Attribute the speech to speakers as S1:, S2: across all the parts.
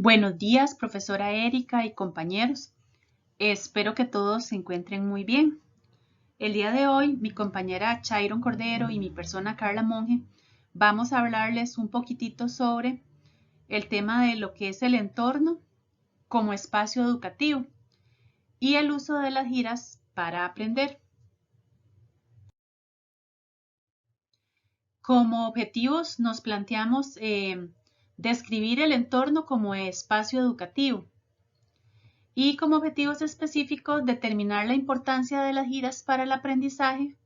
S1: Buenos días, profesora Erika y compañeros. Espero que todos se encuentren muy bien. El día de hoy, mi compañera Chairon Cordero y mi persona Carla Monge vamos a hablarles un poquitito sobre el tema de lo que es el entorno como espacio educativo y el uso de las giras para aprender. Como objetivos nos planteamos describir el entorno como espacio educativo. Y como objetivos específicos, determinar la importancia de las giras para el aprendizaje,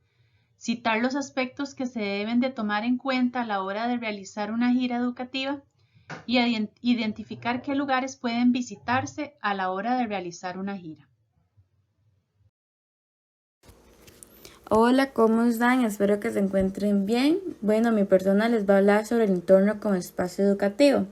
S1: citar los aspectos que se deben de tomar en cuenta a la hora de realizar una gira educativa y identificar qué lugares pueden visitarse a la hora de realizar una gira.
S2: Hola, ¿cómo están? Espero que se encuentren bien. Bueno, mi persona les va a hablar sobre el entorno como espacio educativo.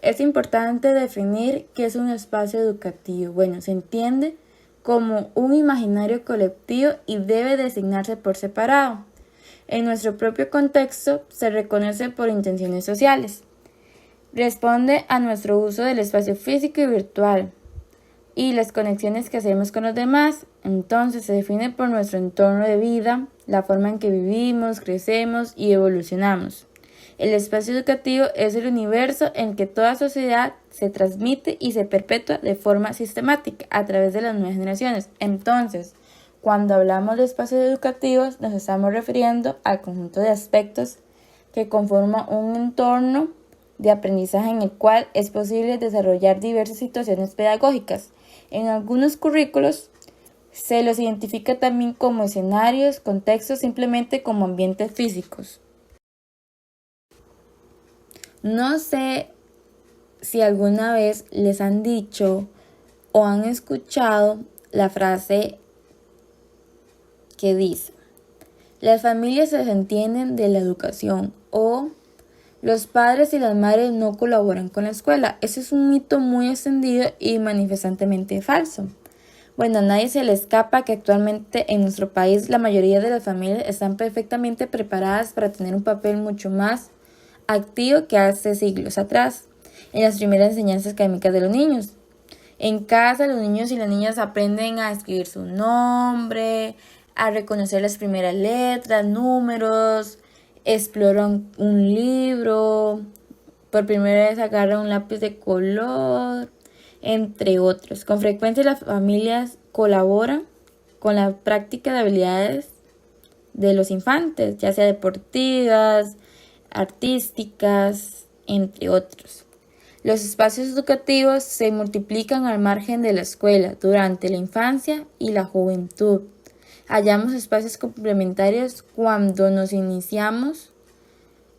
S2: Es importante definir qué es un espacio educativo. Bueno, se entiende como un imaginario colectivo y debe designarse por separado. En nuestro propio contexto se reconoce por intenciones sociales. Responde a nuestro uso del espacio físico y virtual y las conexiones que hacemos con los demás. Entonces se define por nuestro entorno de vida, la forma en que vivimos, crecemos y evolucionamos. El espacio educativo es el universo en que toda sociedad se transmite y se perpetúa de forma sistemática a través de las nuevas generaciones. Entonces, cuando hablamos de espacios educativos, nos estamos refiriendo al conjunto de aspectos que conforman un entorno de aprendizaje en el cual es posible desarrollar diversas situaciones pedagógicas. En algunos currículos se los identifica también como escenarios, contextos, simplemente como ambientes físicos. No sé si alguna vez les han dicho o han escuchado la frase que dice: las familias se desentienden de la educación o los padres y las madres no colaboran con la escuela. Ese es un mito muy extendido y manifestantemente falso. Bueno, a nadie se le escapa que actualmente en nuestro país la mayoría de las familias están perfectamente preparadas para tener un papel mucho más activo que hace siglos atrás en las primeras enseñanzas académicas de los niños. En casa los niños y las niñas aprenden a escribir su nombre, a reconocer las primeras letras, números, exploran un libro, por primera vez agarran un lápiz de color, entre otros. Con frecuencia las familias colaboran con la práctica de habilidades de los infantes, ya sea deportivas, artísticas, entre otros. Los espacios educativos se multiplican al margen de la escuela durante la infancia y la juventud. Hallamos espacios complementarios cuando nos iniciamos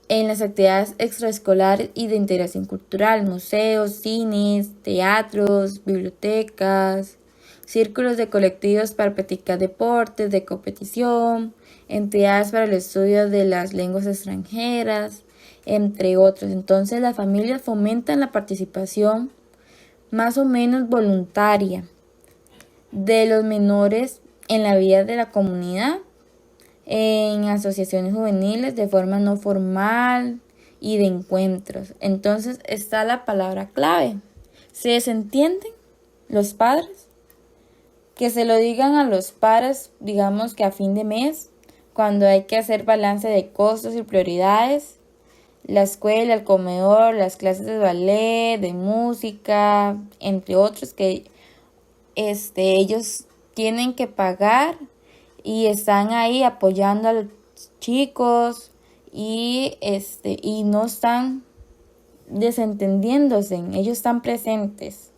S2: en las actividades extraescolares y de integración cultural, museos, cines, teatros, bibliotecas, círculos de colectivos para practicar deportes de competición, entidades para el estudio de las lenguas extranjeras, entre otros. Entonces las familias fomentan la participación más o menos voluntaria de los menores en la vida de la comunidad, en asociaciones juveniles de forma no formal y de encuentros. Entonces está la palabra clave. ¿Se desentienden los padres? Que se lo digan a los padres, digamos que a fin de mes, cuando hay que hacer balance de costos y prioridades, la escuela, el comedor, las clases de ballet, de música, entre otros, que ellos tienen que pagar y están ahí apoyando a los chicos y no están desentendiéndose, ellos están presentes.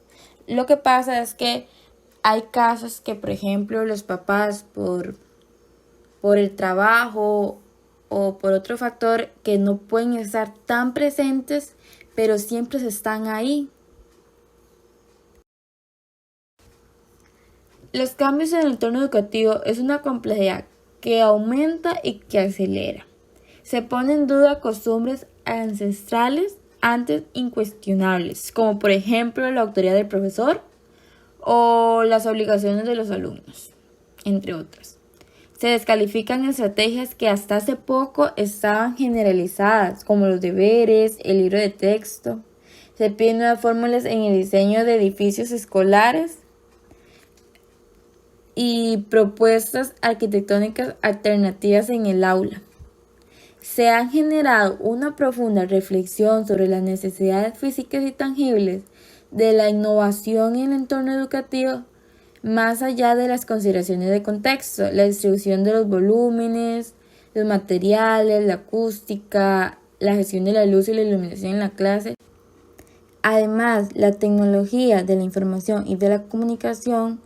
S2: Lo que pasa es que hay casos que, por ejemplo, los papás por el trabajo o por otro factor que no pueden estar tan presentes, pero siempre están ahí. Los cambios en el entorno educativo es una complejidad que aumenta y que acelera. Se ponen en duda costumbres ancestrales antes incuestionables, como por ejemplo la autoridad del profesor o las obligaciones de los alumnos, entre otras. Se descalifican estrategias que hasta hace poco estaban generalizadas, como los deberes, el libro de texto. Se piden nuevas fórmulas en el diseño de edificios escolares y propuestas arquitectónicas alternativas en el aula. Se ha generado una profunda reflexión sobre las necesidades físicas y tangibles de la innovación en el entorno educativo, más allá de las consideraciones de contexto, la distribución de los volúmenes, los materiales, la acústica, la gestión de la luz y la iluminación en la clase. Además, la tecnología de la información y de la comunicación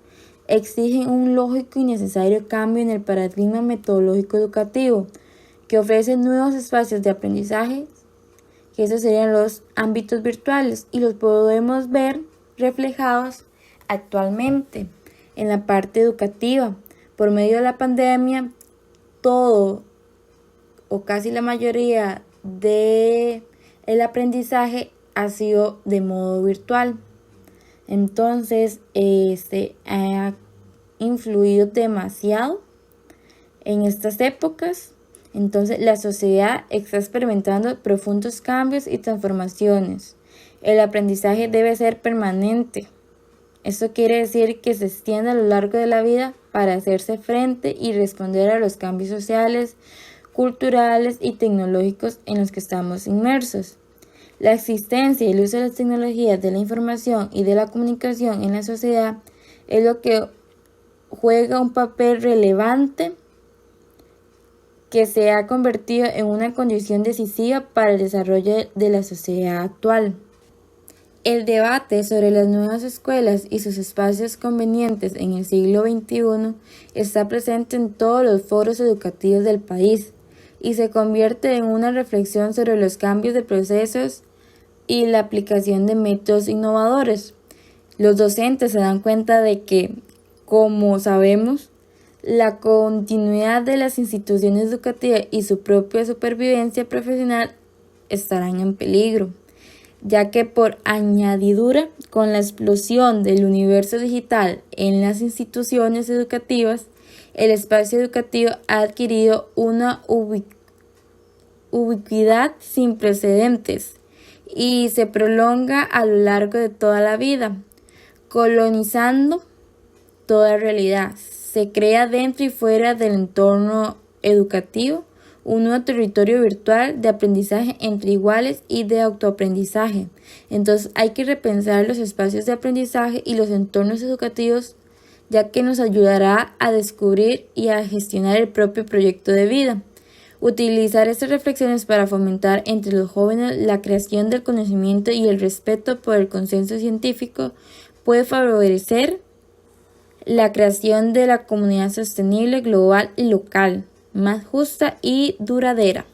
S2: exigen un lógico y necesario cambio en el paradigma metodológico educativo, que ofrece nuevos espacios de aprendizaje, que esos serían los ámbitos virtuales, y los podemos ver reflejados actualmente en la parte educativa. Por medio de la pandemia, todo o casi la mayoría del aprendizaje ha sido de modo virtual. Entonces, ha influido demasiado en estas épocas. Entonces, la sociedad está experimentando profundos cambios y transformaciones. El aprendizaje debe ser permanente. Esto quiere decir que se extiende a lo largo de la vida para hacerse frente y responder a los cambios sociales, culturales y tecnológicos en los que estamos inmersos. La existencia y el uso de las tecnologías de la información y de la comunicación en la sociedad es lo que juega un papel relevante que se ha convertido en una condición decisiva para el desarrollo de la sociedad actual. El debate sobre las nuevas escuelas y sus espacios convenientes en el siglo XXI está presente en todos los foros educativos del país y se convierte en una reflexión sobre los cambios de procesos y la aplicación de métodos innovadores. Los docentes se dan cuenta de que, como sabemos, la continuidad de las instituciones educativas y su propia supervivencia profesional estarán en peligro, ya que por añadidura, con la explosión del universo digital en las instituciones educativas, el espacio educativo ha adquirido una ubicuidad sin precedentes y se prolonga a lo largo de toda la vida, colonizando toda realidad. Se crea dentro y fuera del entorno educativo un nuevo territorio virtual de aprendizaje entre iguales y de autoaprendizaje. Entonces hay que repensar los espacios de aprendizaje y los entornos educativos, ya que nos ayudará a descubrir y a gestionar el propio proyecto de vida. Utilizar estas reflexiones para fomentar entre los jóvenes la creación del conocimiento y el respeto por el consenso científico puede favorecer la creación de la comunidad sostenible, global y local, más justa y duradera.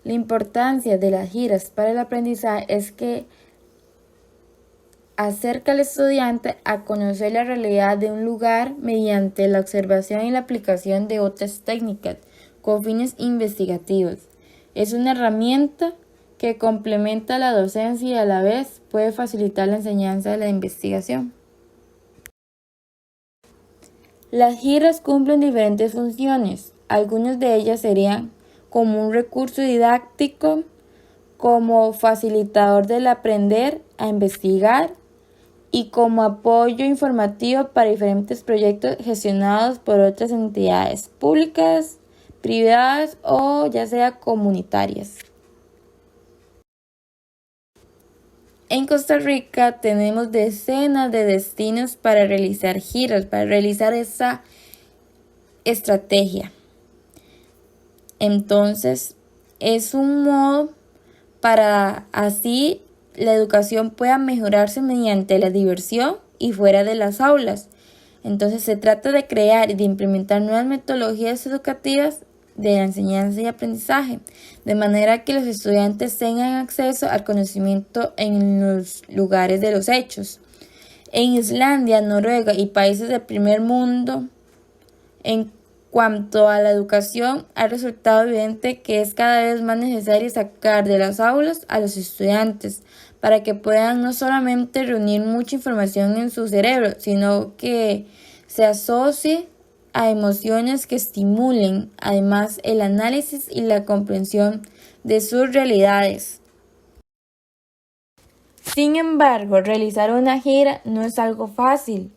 S2: La importancia de las giras para el aprendizaje es que acerca al estudiante a conocer la realidad de un lugar mediante la observación y la aplicación de otras técnicas con fines investigativos. Es una herramienta que complementa la docencia y a la vez puede facilitar la enseñanza de la investigación. Las giras cumplen diferentes funciones. Algunas de ellas serían como un recurso didáctico, como facilitador del aprender a investigar y como apoyo informativo para diferentes proyectos gestionados por otras entidades públicas, privadas o ya sea comunitarias. En Costa Rica tenemos decenas de destinos para realizar giras, para realizar esa estrategia. Entonces, es un modo para así la educación pueda mejorarse mediante la diversión y fuera de las aulas. Entonces, se trata de crear y de implementar nuevas metodologías educativas de la enseñanza y aprendizaje, de manera que los estudiantes tengan acceso al conocimiento en los lugares de los hechos. En Islandia, Noruega y países del primer mundo, en cuanto a la educación, ha resultado evidente que es cada vez más necesario sacar de las aulas a los estudiantes para que puedan no solamente reunir mucha información en su cerebro, sino que se asocie a emociones que estimulen además el análisis y la comprensión de sus realidades. Sin embargo, realizar una gira no es algo fácil,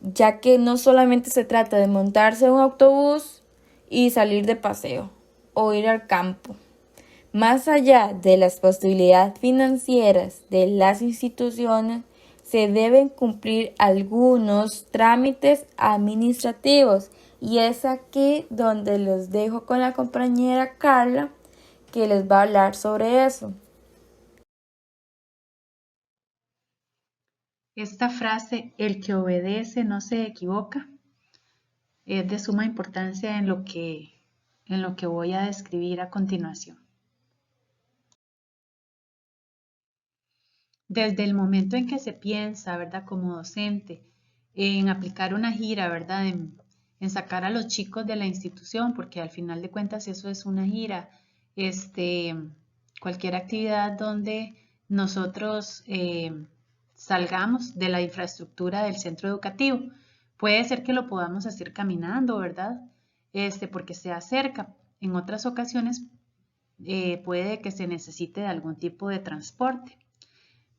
S2: ya que no solamente se trata de montarse en un autobús y salir de paseo o ir al campo. Más allá de las posibilidades financieras de las instituciones, se deben cumplir algunos trámites administrativos y es aquí donde los dejo con la compañera Carla, que les va a hablar sobre eso.
S1: Esta frase, el que obedece no se equivoca, es de suma importancia en lo que voy a describir a continuación. Desde el momento en que se piensa, ¿verdad? Como docente, en aplicar una gira, ¿verdad? En sacar a los chicos de la institución, porque al final de cuentas eso es una gira, cualquier actividad donde nosotros salgamos de la infraestructura del centro educativo. Puede ser que lo podamos hacer caminando, ¿verdad? Porque sea cerca. En otras ocasiones puede que se necesite de algún tipo de transporte.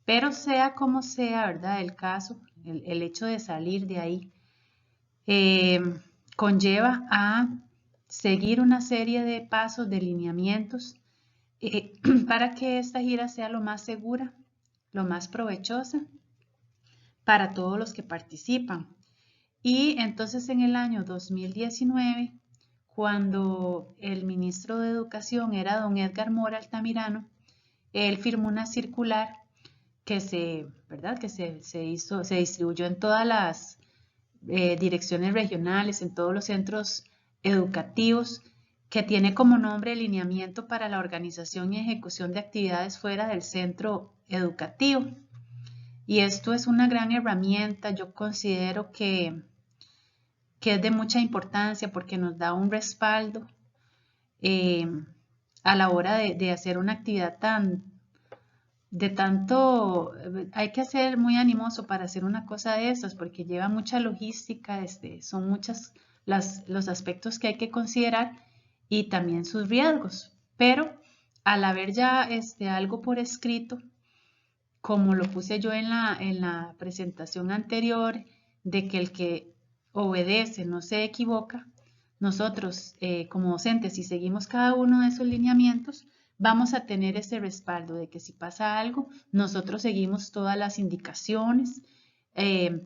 S1: Pero sea como sea, ¿verdad? El caso, el hecho de salir de ahí, eh, conlleva a seguir una serie de pasos, de lineamientos, para que esta gira sea lo más segura, lo más provechosa para todos los que participan. Y entonces en el año 2019, cuando el ministro de Educación era don Edgar Mora Altamirano, él firmó una circular ¿verdad? Se distribuyó en todas las direcciones regionales, en todos los centros educativos, que tiene como nombre Lineamiento para la organización y ejecución de actividades fuera del centro educativo. Y esto es una gran herramienta, yo considero que es de mucha importancia porque nos da un respaldo eh, a la hora de hacer una actividad de tanto, hay que ser muy animoso para hacer una cosa de esas porque lleva mucha logística, son muchos los aspectos que hay que considerar y también sus riesgos. Pero al haber ya algo por escrito, como lo puse yo en la presentación anterior, de que el que obedece no se equivoca, nosotros como docentes, si seguimos cada uno de esos lineamientos, vamos a tener ese respaldo de que si pasa algo, nosotros seguimos todas las indicaciones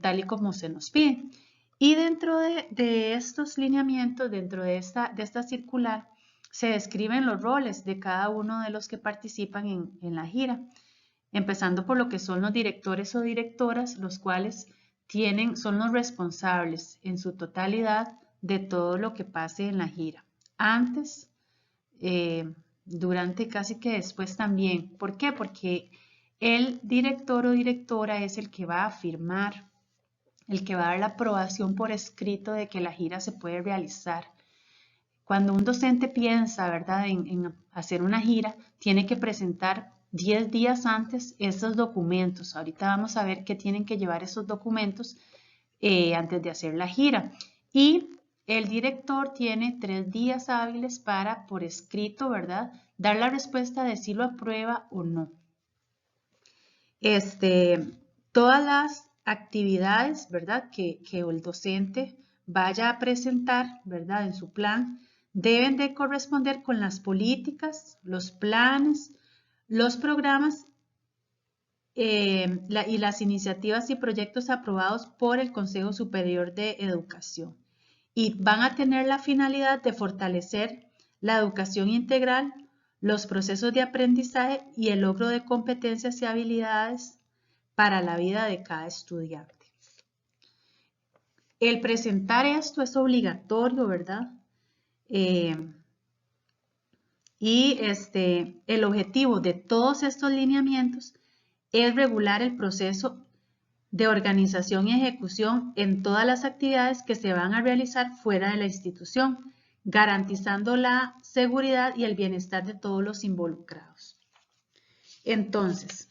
S1: tal y como se nos pide. Y dentro de estos lineamientos, dentro de esta circular, se describen los roles de cada uno de los que participan en la gira, empezando por lo que son los directores o directoras, los cuales son los responsables en su totalidad de todo lo que pase en la gira. Antes, durante, casi que después también. ¿Por qué? Porque el director o directora es el que va a firmar, el que va a dar la aprobación por escrito de que la gira se puede realizar. Cuando un docente piensa, ¿verdad?, en hacer una gira, tiene que presentar 10 días antes esos documentos. Ahorita vamos a ver qué tienen que llevar esos documentos antes de hacer la gira. Y el director tiene 3 días hábiles para, por escrito, ¿verdad?, dar la respuesta de si lo aprueba o no. Todas las actividades, ¿verdad?, que el docente vaya a presentar, ¿verdad?, en su plan, deben de corresponder con las políticas, los planes, los programas y las iniciativas y proyectos aprobados por el Consejo Superior de Educación. Y van a tener la finalidad de fortalecer la educación integral, los procesos de aprendizaje y el logro de competencias y habilidades para la vida de cada estudiante. El presentar esto es obligatorio, ¿verdad? Y el objetivo de todos estos lineamientos es regular el proceso de organización y ejecución en todas las actividades que se van a realizar fuera de la institución, garantizando la seguridad y el bienestar de todos los involucrados. Entonces,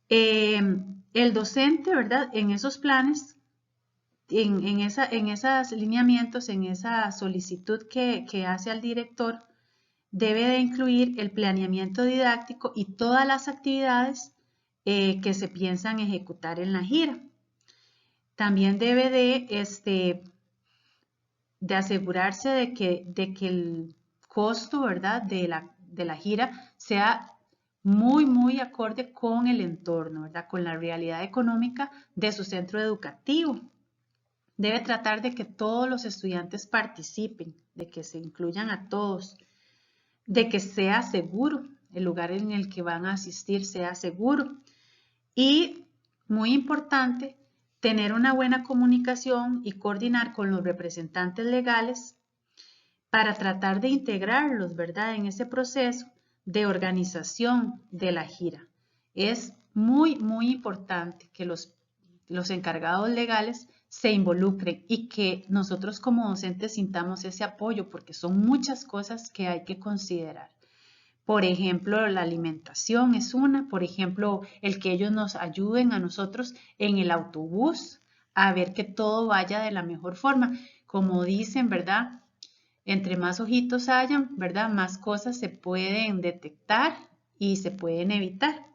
S1: el docente, ¿verdad?, en esos planes, en esos lineamientos, en esa solicitud que hace al director, debe de incluir el planeamiento didáctico y todas las actividades que se piensan ejecutar en la gira. También debe de asegurarse de que el costo, ¿verdad?, de la gira sea muy acorde con el entorno, ¿verdad?, con la realidad económica de su centro educativo. Debe tratar de que todos los estudiantes participen, de que se incluyan a todos, de que sea seguro, el lugar en el que van a asistir sea seguro. Y, muy importante, tener una buena comunicación y coordinar con los representantes legales para tratar de integrarlos, ¿verdad?, en ese proceso de organización de la gira. Es muy importante que los encargados legales se involucren y que nosotros como docentes sintamos ese apoyo, porque son muchas cosas que hay que considerar. Por ejemplo, la alimentación es una, por ejemplo, el que ellos nos ayuden a nosotros en el autobús a ver que todo vaya de la mejor forma. Como dicen, ¿verdad?, entre más ojitos hayan, ¿verdad?, más cosas se pueden detectar y se pueden evitar.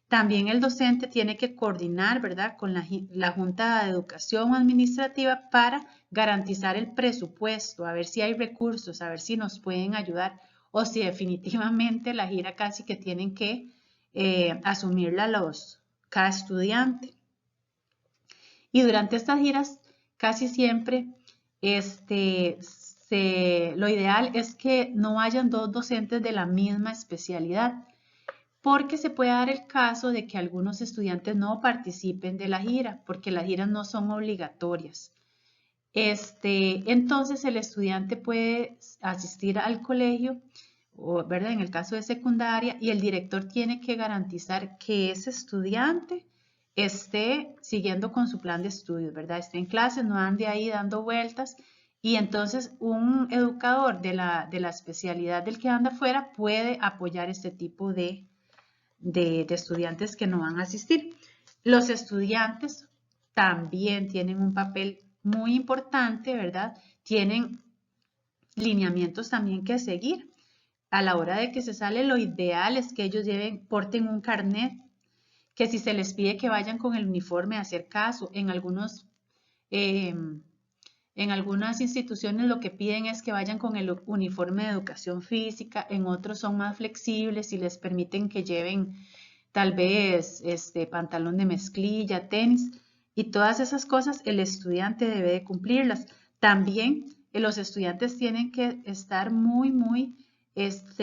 S1: También el docente tiene que coordinar, ¿verdad?, con la Junta de Educación Administrativa para garantizar el presupuesto, a ver si hay recursos, a ver si nos pueden ayudar o si definitivamente la gira casi que tienen que asumirla cada estudiante. Y durante estas giras casi siempre lo ideal es que no hayan dos docentes de la misma especialidad, porque se puede dar el caso de que algunos estudiantes no participen de la gira, porque las giras no son obligatorias. Entonces el estudiante puede asistir al colegio, ¿verdad?, en el caso de secundaria, y el director tiene que garantizar que ese estudiante esté siguiendo con su plan de estudios, ¿verdad?, esté en clase, no ande ahí dando vueltas. Y entonces un educador de la especialidad del que anda afuera puede apoyar este tipo de estudiantes que no van a asistir. Los estudiantes también tienen un papel muy importante, ¿verdad? Tienen lineamientos también que seguir. A la hora de que se sale, lo ideal es que ellos porten un carnet, que si se les pide que vayan con el uniforme, hacer caso. En algunas instituciones lo que piden es que vayan con el uniforme de educación física, en otros son más flexibles y les permiten que lleven tal vez pantalón de mezclilla, tenis, y todas esas cosas el estudiante debe de cumplirlas. También los estudiantes tienen que estar muy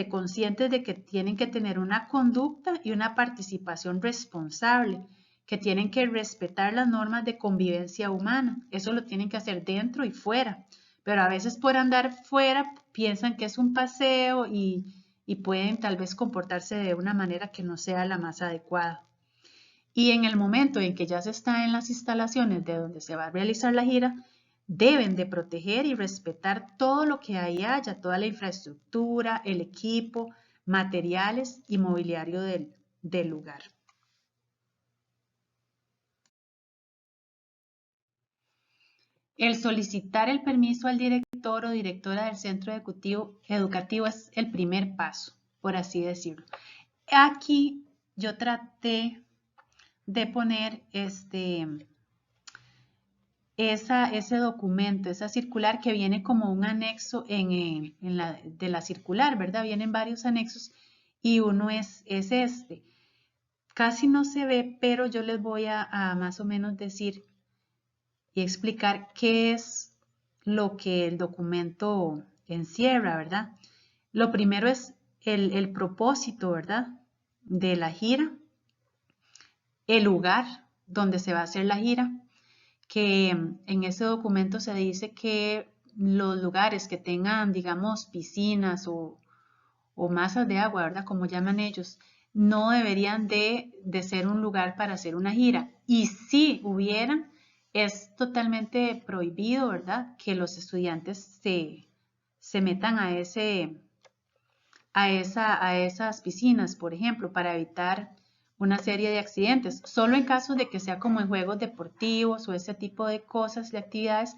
S1: conscientes de que tienen que tener una conducta y una participación responsable, que tienen que respetar las normas de convivencia humana. Eso lo tienen que hacer dentro y fuera, pero a veces por andar fuera piensan que es un paseo y pueden tal vez comportarse de una manera que no sea la más adecuada. Y en el momento en que ya se está en las instalaciones de donde se va a realizar la gira, deben de proteger y respetar todo lo que ahí haya, toda la infraestructura, el equipo, materiales y mobiliario del lugar. El solicitar el permiso al director o directora del centro educativo es el primer paso, por así decirlo. Aquí yo traté de poner ese documento, esa circular que viene como un anexo de la circular, ¿verdad? Vienen varios anexos y uno es este. Casi no se ve, pero yo les voy a más o menos decir y explicar qué es lo que el documento encierra, ¿verdad? Lo primero es el propósito, ¿verdad?, de la gira, el lugar donde se va a hacer la gira, que en ese documento se dice que los lugares que tengan, digamos, piscinas o masas de agua, ¿verdad?, como llaman ellos, no deberían de ser un lugar para hacer una gira. Y si hubieran, es totalmente prohibido, ¿verdad?, que los estudiantes se metan a esas piscinas, por ejemplo, para evitar una serie de accidentes, solo en caso de que sea como en juegos deportivos o ese tipo de cosas, de actividades,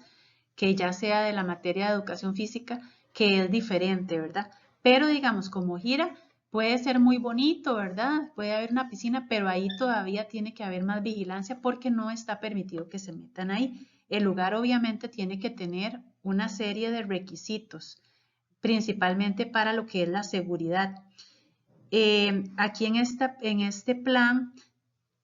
S1: que ya sea de la materia de educación física, que es diferente, ¿verdad? Pero digamos, como gira, puede ser muy bonito, ¿verdad? Puede haber una piscina, pero ahí todavía tiene que haber más vigilancia porque no está permitido que se metan ahí. El lugar obviamente tiene que tener una serie de requisitos, principalmente para lo que es la seguridad. Aquí en este plan,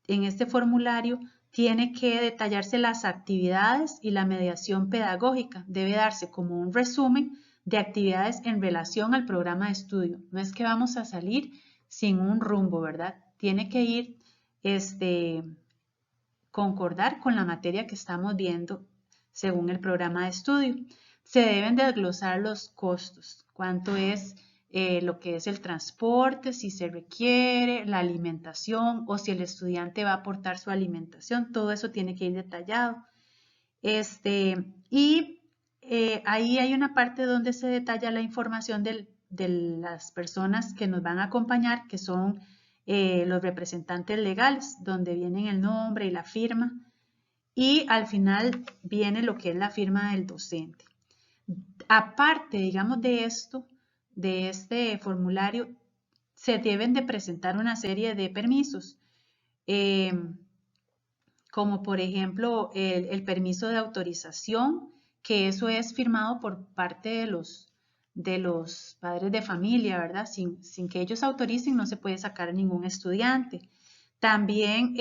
S1: en este formulario, tiene que detallarse las actividades y la mediación pedagógica. Debe darse como un resumen de actividades en relación al programa de estudio. No es que vamos a salir sin un rumbo, ¿verdad? Tiene que ir, concordar con la materia que estamos viendo según el programa de estudio. Se deben desglosar los costos, cuánto es lo que es el transporte, si se requiere, la alimentación o si el estudiante va a aportar su alimentación, todo eso tiene que ir detallado. Ahí hay una parte donde se detalla la información de las personas que nos van a acompañar, que son los representantes legales, donde vienen el nombre y la firma. Y al final viene lo que es la firma del docente. Aparte, digamos, de esto, de este formulario, se deben de presentar una serie de permisos, como por ejemplo el permiso de autorización, que eso es firmado por parte de los padres de familia, ¿verdad? Sin que ellos autoricen no se puede sacar a ningún estudiante. También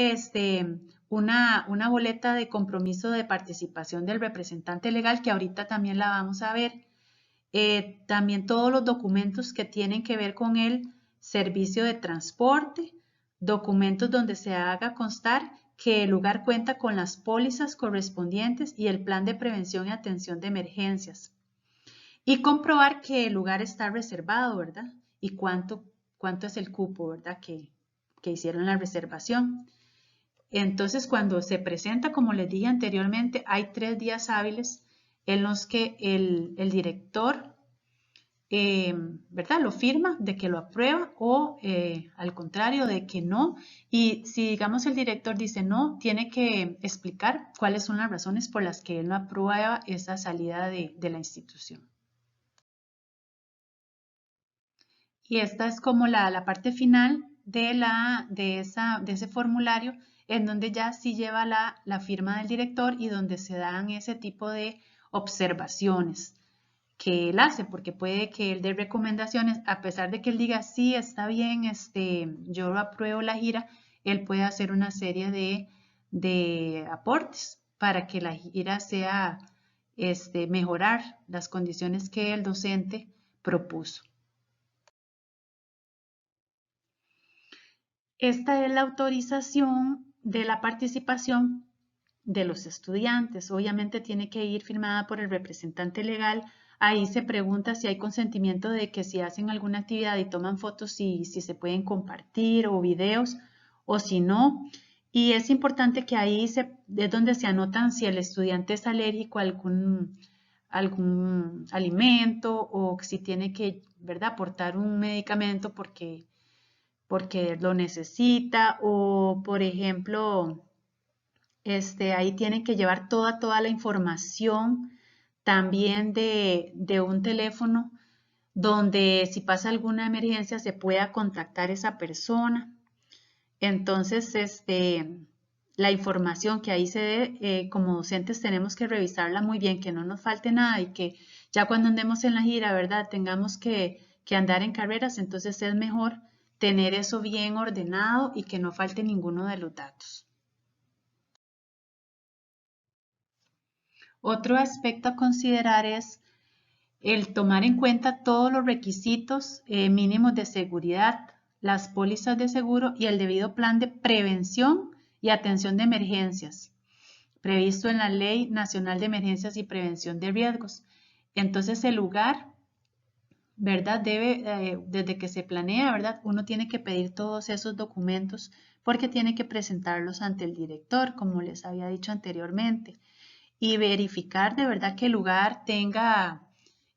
S1: una boleta de compromiso de participación del representante legal, que ahorita también la vamos a ver. También todos los documentos que tienen que ver con el servicio de transporte, documentos donde se haga constar que el lugar cuenta con las pólizas correspondientes y el plan de prevención y atención de emergencias. Y comprobar que el lugar está reservado, ¿verdad? Y cuánto es el cupo, ¿verdad? Que hicieron la reservación. Entonces, cuando se presenta, como les dije anteriormente, hay 3 días hábiles en los que el director, ¿verdad? Lo firma de que lo aprueba o al contrario de que no. Y si digamos el director dice no, tiene que explicar cuáles son las razones por las que él no aprueba esa salida de la institución. Y esta es como la parte final de ese formulario, en donde ya sí lleva la firma del director y donde se dan ese tipo de observaciones que él hace, porque puede que él dé recomendaciones, a pesar de que él diga, sí, está bien, yo apruebo la gira, él puede hacer una serie de aportes para que la gira sea, mejorar las condiciones que el docente propuso. Esta es la autorización de la participación de los estudiantes. Obviamente tiene que ir firmada por el representante legal. Ahí se pregunta si hay consentimiento de que si hacen alguna actividad y toman fotos, si se pueden compartir o videos o si no. Y es importante que ahí es donde se anotan si el estudiante es alérgico a algún alimento o si tiene que, ¿verdad?, aportar un medicamento porque lo necesita o, por ejemplo, ahí tienen que llevar toda la información también de un teléfono donde si pasa alguna emergencia se pueda contactar esa persona. Entonces, la información que ahí se dé, como docentes tenemos que revisarla muy bien, que no nos falte nada y que ya cuando andemos en la gira, ¿verdad?, tengamos que andar en carreras, entonces es mejor tener eso bien ordenado y que no falte ninguno de los datos. Otro aspecto a considerar es el tomar en cuenta todos los requisitos mínimos de seguridad, las pólizas de seguro y el debido plan de prevención y atención de emergencias previsto en la Ley Nacional de Emergencias y Prevención de Riesgos. Entonces el lugar, ¿verdad? Debe, desde que se planea, ¿verdad?, uno tiene que pedir todos esos documentos porque tiene que presentarlos ante el director, como les había dicho anteriormente, y verificar de verdad que el lugar tenga,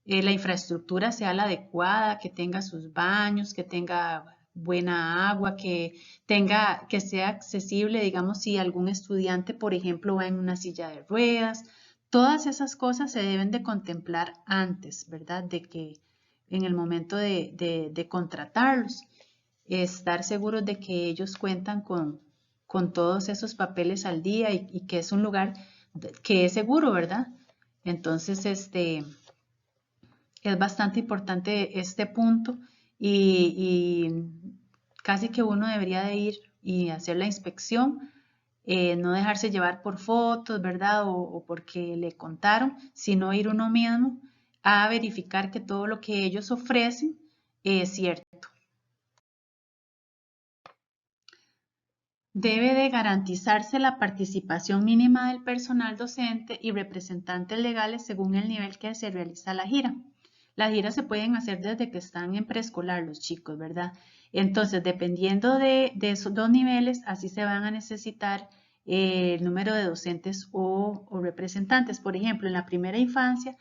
S1: la infraestructura sea la adecuada, que tenga sus baños, que tenga buena agua, que sea accesible, digamos, si algún estudiante, por ejemplo, va en una silla de ruedas. Todas esas cosas se deben de contemplar antes, ¿verdad?, de que en el momento de contratarlos. Estar seguros de que ellos cuentan con todos esos papeles al día y que es un lugar que es seguro, ¿verdad? Entonces, es bastante importante este punto y casi que uno debería de ir y hacer la inspección, no dejarse llevar por fotos, ¿verdad? O porque le contaron, sino ir uno mismo a verificar que todo lo que ellos ofrecen es cierto. Debe de garantizarse la participación mínima del personal docente y representantes legales según el nivel que se realiza la gira. Las giras se pueden hacer desde que están en preescolar los chicos, ¿verdad? Entonces, dependiendo de esos dos niveles, así se van a necesitar el número de docentes o representantes. Por ejemplo, en la primera infancia,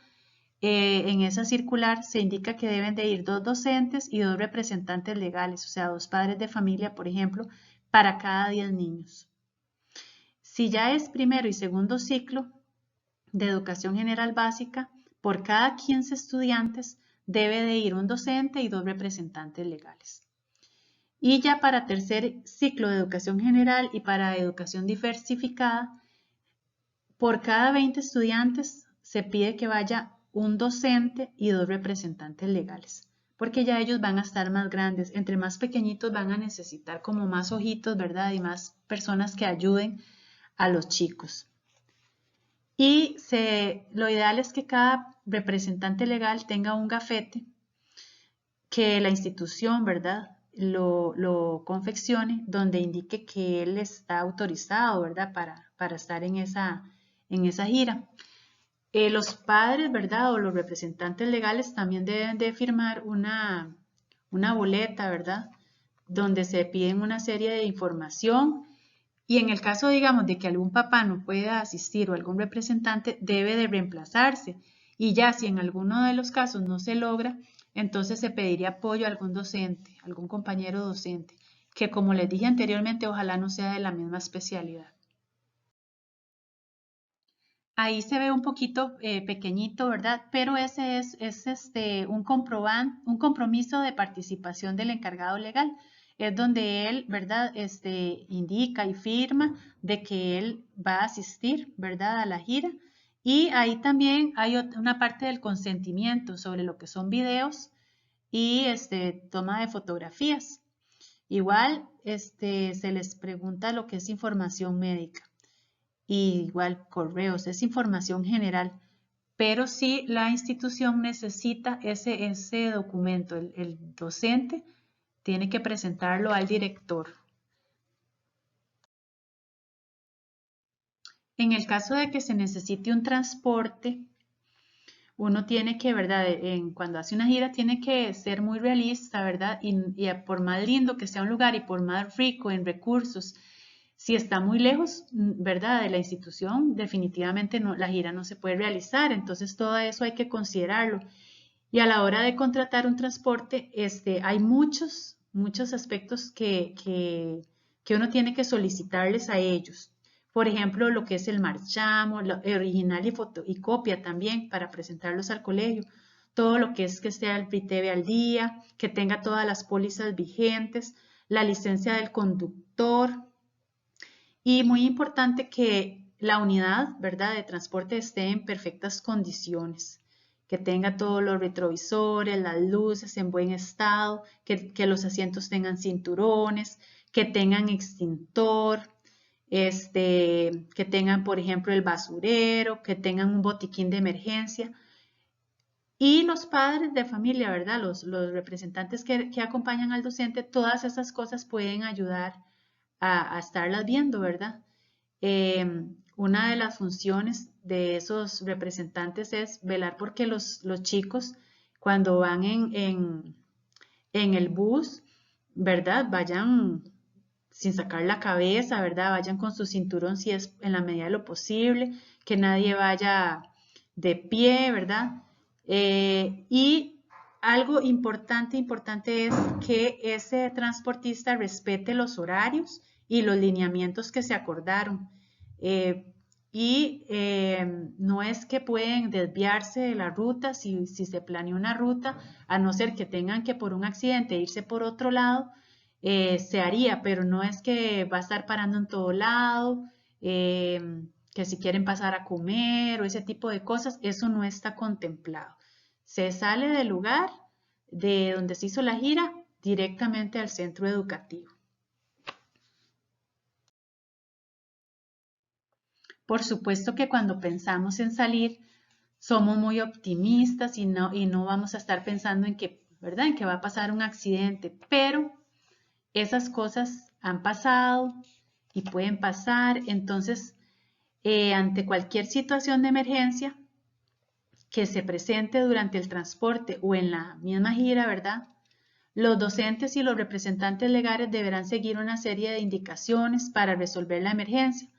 S1: en esa circular se indica que deben de ir 2 docentes y 2 representantes legales, o sea, 2 padres de familia, por ejemplo, para cada 10 niños. Si ya es primero y segundo ciclo de educación general básica, por cada 15 estudiantes debe de ir un docente y 2 representantes legales. Y ya para tercer ciclo de educación general y para educación diversificada, por cada 20 estudiantes se pide que vaya un docente y 2 representantes legales, porque ya ellos van a estar más grandes, entre más pequeñitos van a necesitar como más ojitos, ¿verdad? Y más personas que ayuden a los chicos. Y lo ideal es que cada representante legal tenga un gafete que la institución, ¿verdad? Lo confeccione, donde indique que él está autorizado, ¿verdad? Para estar en esa gira. Los padres, ¿verdad? O los representantes legales también deben de firmar una boleta, ¿verdad? Donde se piden una serie de información y en el caso, digamos, de que algún papá no pueda asistir o algún representante, debe de reemplazarse. Y ya si en alguno de los casos no se logra, entonces se pediría apoyo a algún docente, algún compañero docente, que como les dije anteriormente, ojalá no sea de la misma especialidad. Ahí se ve un poquito pequeñito, ¿verdad? Pero ese es un compromiso de participación del encargado legal. Es donde él, ¿verdad? Indica y firma de que él va a asistir, ¿verdad? A la gira. Y ahí también hay una parte del consentimiento sobre lo que son videos y toma de fotografías. Igual, se les pregunta lo que es información médica. Y igual correos, es información general, pero sí la institución necesita ese documento, el docente tiene que presentarlo al director. En el caso de que se necesite un transporte, uno tiene que, ¿verdad? Cuando hace una gira tiene que ser muy realista, ¿verdad? Y por más lindo que sea un lugar y por más rico en recursos, si está muy lejos, ¿verdad? De la institución, definitivamente la gira no se puede realizar. Entonces, todo eso hay que considerarlo. Y a la hora de contratar un transporte, hay muchos aspectos que uno tiene que solicitarles a ellos. Por ejemplo, lo que es el marchamo, original y copia también para presentarlos al colegio. Todo lo que es que esté el PRITEVE al día, que tenga todas las pólizas vigentes, la licencia del conductor, y muy importante que la unidad, ¿verdad?, de transporte esté en perfectas condiciones, que tenga todos los retrovisores, las luces en buen estado, que los asientos tengan cinturones, que tengan extintor, que tengan, por ejemplo, el basurero, que tengan un botiquín de emergencia. Y los padres de familia, ¿verdad?, los representantes que acompañan al docente, todas esas cosas pueden ayudar a estarlas viendo, ¿verdad? Una de las funciones de esos representantes es velar porque los chicos cuando van en el bus, ¿verdad? Vayan sin sacar la cabeza, ¿verdad? Vayan con su cinturón si es en la medida de lo posible, que nadie vaya de pie, ¿verdad? Y algo importante es que ese transportista respete los horarios y los lineamientos que se acordaron. y no es que pueden desviarse de la ruta si se planeó una ruta, a no ser que tengan que por un accidente irse por otro lado, se haría, pero no es que va a estar parando en todo lado, que si quieren pasar a comer o ese tipo de cosas, eso no está contemplado. Se sale del lugar de donde se hizo la gira directamente al centro educativo. Por supuesto que cuando pensamos en salir, somos muy optimistas y no vamos a estar pensando en que, ¿verdad? En que va a pasar un accidente, pero esas cosas han pasado y pueden pasar. Entonces, ante cualquier situación de emergencia que se presente durante el transporte o en la misma gira, ¿verdad? Los docentes y los representantes legales deberán seguir una serie de indicaciones para resolver la emergencia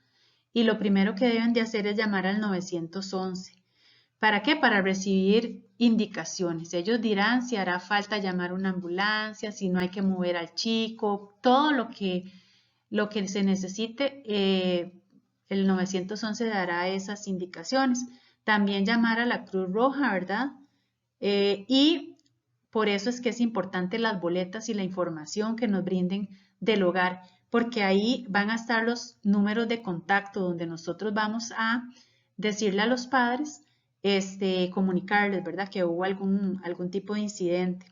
S1: y lo primero que deben de hacer es llamar al 911. ¿Para qué? Para recibir indicaciones. Ellos dirán si hará falta llamar una ambulancia, si no hay que mover al chico, todo lo que se necesite, el 911 dará esas indicaciones. También llamar a la Cruz Roja, ¿verdad? Y por eso es que es importante las boletas y la información que nos brinden del hogar, porque ahí van a estar los números de contacto donde nosotros vamos a decirle a los padres, comunicarles, ¿verdad? Que hubo algún tipo de incidente.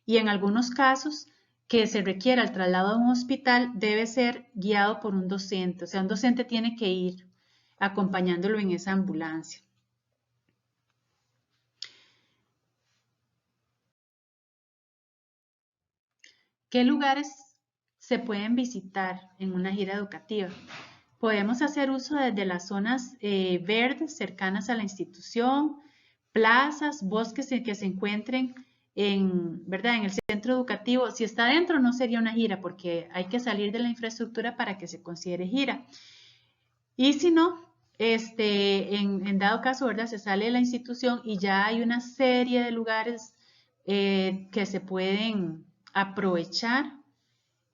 S1: Y en algunos casos que se requiera el traslado a un hospital debe ser guiado por un docente, o sea, un docente tiene que ir acompañándolo en esa ambulancia. ¿Qué lugares se pueden visitar en una gira educativa? Podemos hacer uso desde las zonas verdes cercanas a la institución, plazas, bosques que se encuentren ¿verdad? En el centro educativo. Si está dentro no sería una gira porque hay que salir de la infraestructura para que se considere gira. Y si no, en dado caso, ¿verdad? Se sale de la institución y ya hay una serie de lugares que se pueden aprovechar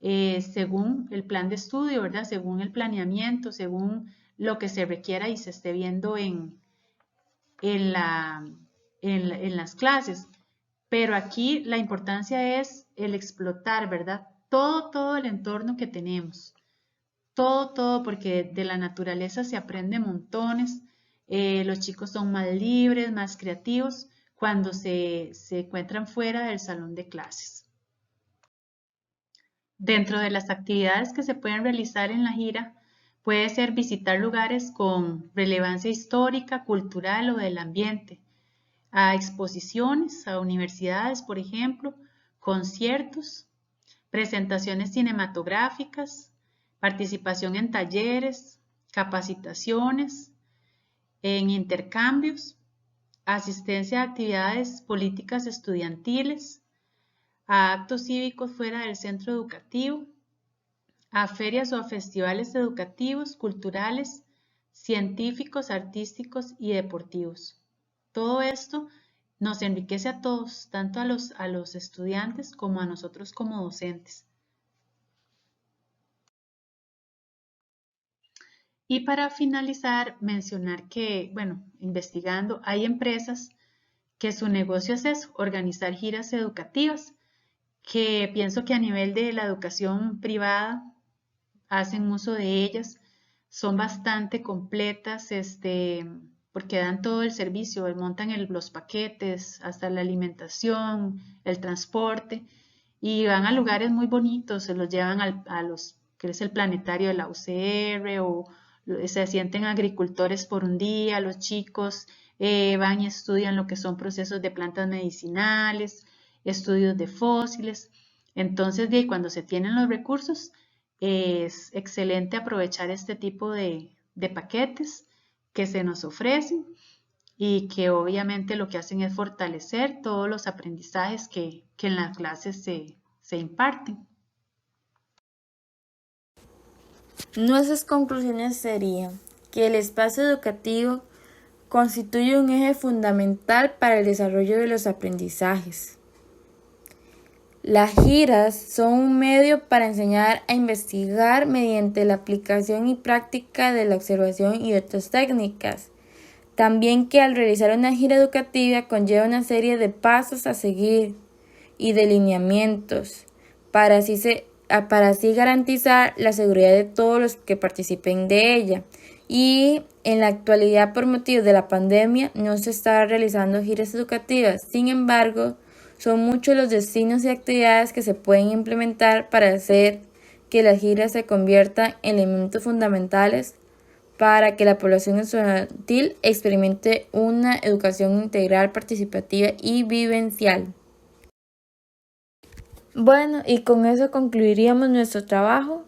S1: según el plan de estudio, ¿verdad? Según el planeamiento, según lo que se requiera y se esté viendo en, la, en las clases. Pero aquí la importancia es el explotar, ¿verdad? Todo el entorno que tenemos. Todo, porque de la naturaleza se aprende montones. Los chicos son más libres, más creativos cuando se encuentran fuera del salón de clases. Dentro de las actividades que se pueden realizar en la gira, puede ser visitar lugares con relevancia histórica, cultural o del ambiente, a exposiciones, a universidades, por ejemplo, conciertos, presentaciones cinematográficas, participación en talleres, capacitaciones, en intercambios, asistencia a actividades políticas estudiantiles, a actos cívicos fuera del centro educativo, a ferias o a festivales educativos, culturales, científicos, artísticos y deportivos. Todo esto nos enriquece a todos, tanto a los estudiantes como a nosotros como docentes. Y para finalizar, mencionar que, bueno, investigando, hay empresas que su negocio es eso, organizar giras educativas, que pienso que a nivel de la educación privada hacen uso de ellas, son bastante completas, porque dan todo el servicio, montan los paquetes, hasta la alimentación, el transporte, y van a lugares muy bonitos, se los llevan a los, que es el planetario de la UCR, o se sienten agricultores por un día, los chicos van y estudian lo que son procesos de plantas medicinales, estudios de fósiles. Entonces, cuando se tienen los recursos, es excelente aprovechar este tipo de paquetes que se nos ofrecen y que obviamente lo que hacen es fortalecer todos los aprendizajes que en las clases se imparten.
S2: Nuestras conclusiones serían que el espacio educativo constituye un eje fundamental para el desarrollo de los aprendizajes. Las giras son un medio para enseñar a investigar mediante la aplicación y práctica de la observación y otras técnicas. También que al realizar una gira educativa conlleva una serie de pasos a seguir y de lineamientos para así garantizar la seguridad de todos los que participen de ella. Y en la actualidad, por motivos de la pandemia, no se está realizando giras educativas. Sin embargo, son muchos los destinos y actividades que se pueden implementar para hacer que las giras se conviertan en elementos fundamentales para que la población estudiantil experimente una educación integral, participativa y vivencial. Bueno, y con eso concluiríamos nuestro trabajo.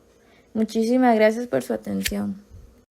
S2: Muchísimas gracias por su atención.